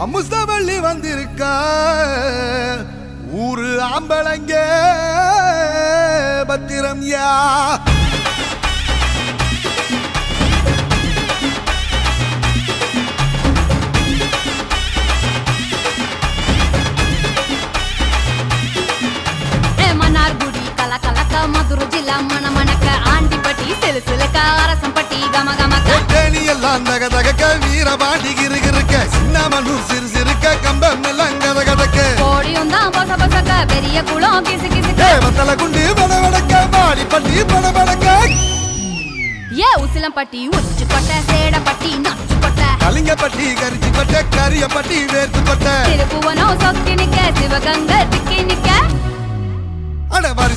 அமுசவள்ளி வந்திருக்கா ஊரு ஆம்பளங்க பத்திரம் யா மதுரை ஜில்லா மன மணக்க ஆண்டிப்பட்டி சிலுசிலுக்க அரசம்பட்டி கம கமக்க தேனி எல்லாம் தக தகக்க வீரபாண்டி கிருகிருக்க சின்னமனூர் சிறு சிறுக்க கம்பம் எல்லாம் கத கதக்க கோடியும் தான் பொச பொசக்க பெரிய குளம் கிசு கிசுக்க வத்தல குண்டு படபடக்க பாடிப்பட்டி படபடக்க ஏ உசிலம்பட்டி உச்சு கொட்ட சேடப்பட்டி நச்சு கொட்ட கலிங்கப்பட்டி கரிச்சி கொட்ட கரியப்பட்டி வேர்த்து கொட்ட திருப்புவனம் சொக்கி நிக்க சிவகங்கை திக்கி நிக்க அட